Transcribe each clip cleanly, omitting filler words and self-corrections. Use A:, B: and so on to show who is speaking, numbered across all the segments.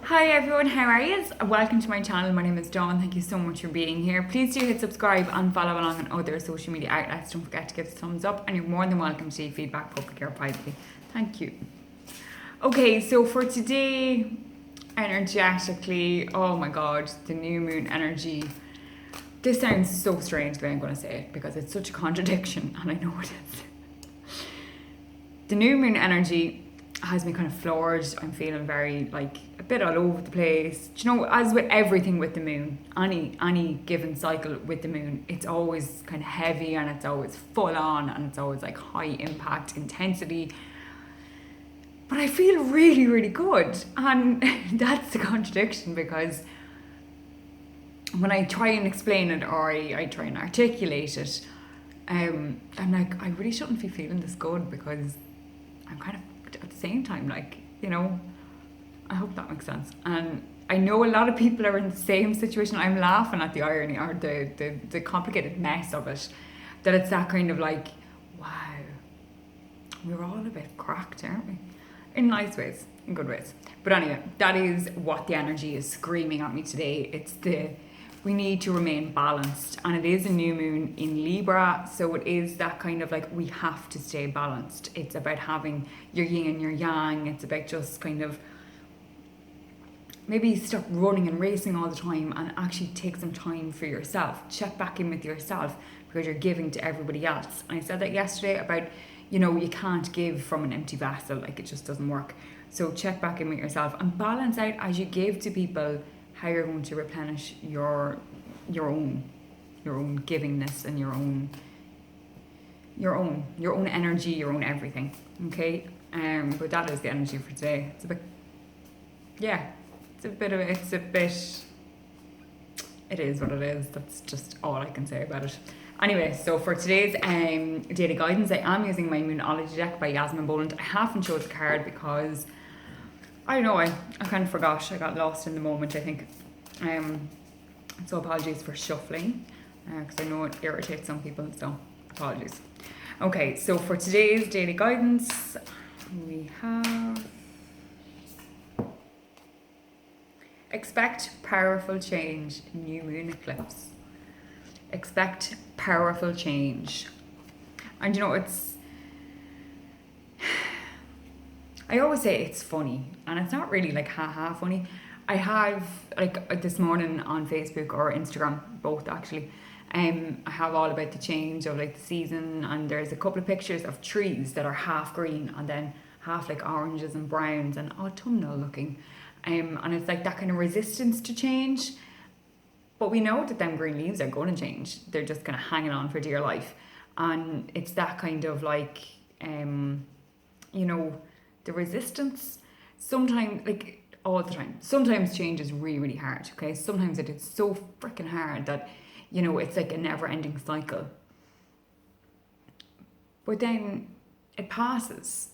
A: Hi everyone, how are you? Welcome to my channel. My name is Dawn. Thank you so much for being here. Please do hit subscribe and follow along on other social media outlets. Don't forget to give us a thumbs up, and you're more than welcome to leave feedback publicly or privately. Thank you. Okay, so for today, energetically, oh my god, the new moon energy. This sounds so strange the way I'm going to say it because it's such a contradiction, and I know it is. The new moon energy has me kind of floored. I'm feeling very like a bit all over the place. Do you know, as with everything with the moon, any given cycle with the moon, it's always kind of heavy and it's always full on and it's always like high impact intensity. But I feel really, really good. And that's the contradiction because when I try and explain it or I try and articulate it, I'm like, I really shouldn't be feeling this good because I'm kind of at the same time, like, you know, I hope that makes sense. And I know a lot of people are in the same situation. I'm laughing at the irony or the complicated mess of it, that it's that kind of like, wow, we're all a bit cracked, aren't we? In nice ways, in good ways. But anyway, that is what the energy is screaming at me today. We need to remain balanced, and it is a new moon in Libra, so it is that kind of like we have to stay balanced. It's about having your yin and your yang. It's about just kind of maybe stop running and racing all the time and actually take some time for yourself. Check back in with yourself because you're giving to everybody else. And I said that yesterday about, you know, you can't give from an empty vessel, like it just doesn't work. So check back in with yourself and balance out as you give to people how you're going to replenish your own givingness and your own energy, your own everything. Okay, but that is the energy for today. It is what it is. That's just all I can say about it. Anyway, so for today's daily guidance, I am using my Moonology deck by Yasmin Boland. I haven't chose a card because I don't know, I kind of forgot. I got lost in the moment, I think. So apologies for shuffling, because I know it irritates some people, so apologies. Okay, so for today's daily guidance, we have expect powerful change, new moon eclipse. Expect powerful change. And you know, I always say it's funny, and it's not really like ha funny. I have, like, this morning on Facebook or Instagram, both actually, I have all about the change of like the season, and there's a couple of pictures of trees that are half green and then half like oranges and browns and autumnal looking, and it's like that kind of resistance to change. But we know that them green leaves are going to change. They're just kind of hanging on for dear life, and it's that kind of like, you know, the resistance. Sometimes, like all the time, sometimes change is really, really hard. Okay, sometimes it is so freaking hard that, you know, it's like a never-ending cycle. But then it passes,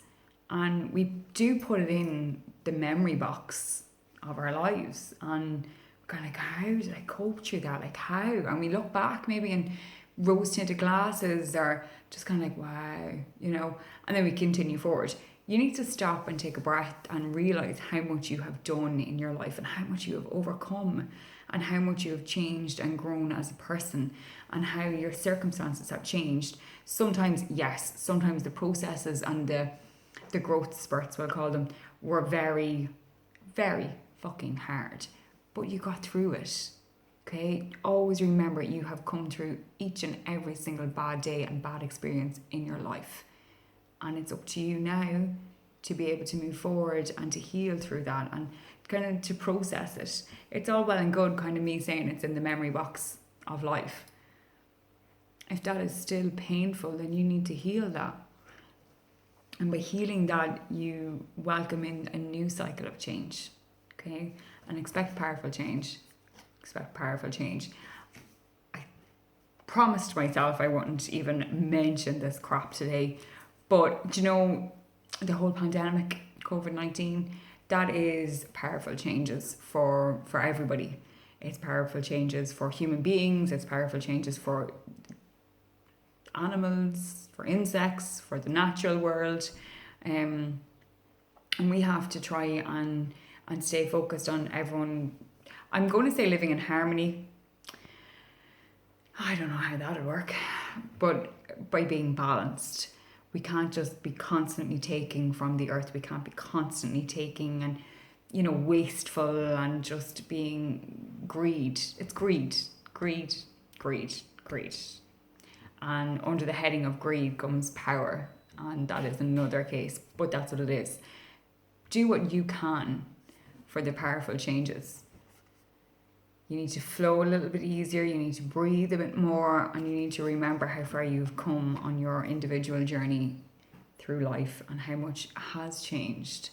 A: and we do put it in the memory box of our lives, and we're kind of like, how did I cope through that? Like, how? And we look back maybe in rose-tinted glasses, or just kind of like, wow, you know, and then we continue forward. You need to stop and take a breath and realize how much you have done in your life and how much you have overcome and how much you have changed and grown as a person and how your circumstances have changed. Sometimes, yes, sometimes the processes and the growth spurts, we'll call them, were very, very fucking hard. But you got through it, okay? Always remember you have come through each and every single bad day and bad experience in your life. And it's up to you now to be able to move forward and to heal through that and kind of to process it. It's all well and good kind of me saying it's in the memory box of life. If that is still painful, then you need to heal that. And by healing that, you welcome in a new cycle of change, okay? And expect powerful change. Expect powerful change. I promised myself I wouldn't even mention this crap today. But, you know, the whole pandemic, COVID-19, that is powerful changes for everybody. It's powerful changes for human beings. It's powerful changes for animals, for insects, for the natural world. And we have to try and and stay focused on everyone. I'm going to say living in harmony. I don't know how that'll work, but by being balanced. We can't just be constantly taking from the earth. We can't be constantly taking and, wasteful and just being greed. It's greed, greed, greed, greed. And under the heading of greed comes power. And that is another case, but that's what it is. Do what you can for the powerful changes. You need to flow a little bit easier, you need to breathe a bit more, and you need to remember how far you've come on your individual journey through life and how much has changed.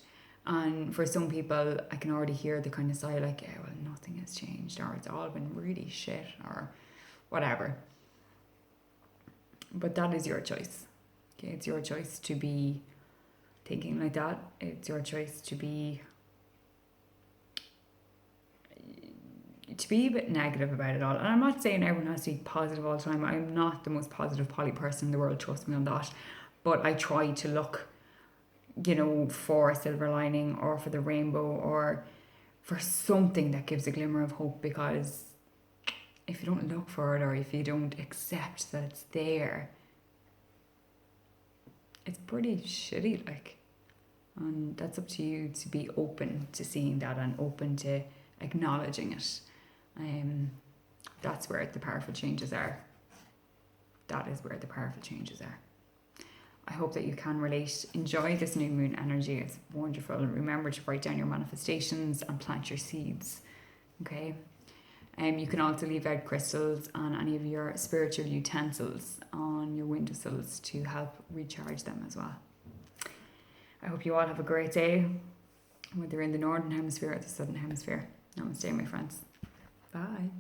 A: And for some people, I can already hear the kind of sigh like, yeah, well, nothing has changed, or it's all been really shit, or whatever. But that is your choice. Okay, it's your choice to be thinking like that. It's your choice to be a bit negative about it all. And I'm not saying everyone has to be positive all the time. I'm not the most positive poly person in the world, trust me on that. But I try to look, for a silver lining or for the rainbow or for something that gives a glimmer of hope, because if you don't look for it or if you don't accept that it's there, it's pretty shitty, and that's up to you to be open to seeing that and open to acknowledging it. That's where the powerful changes are. That is where the powerful changes are. I hope that you can relate. Enjoy this new moon energy. It's wonderful. Remember to write down your manifestations and plant your seeds. Okay. You can also leave out crystals and any of your spiritual utensils on your windowsills to help recharge them as well. I hope you all have a great day, whether in the northern hemisphere or the southern hemisphere. Namaste, my friends. Bye.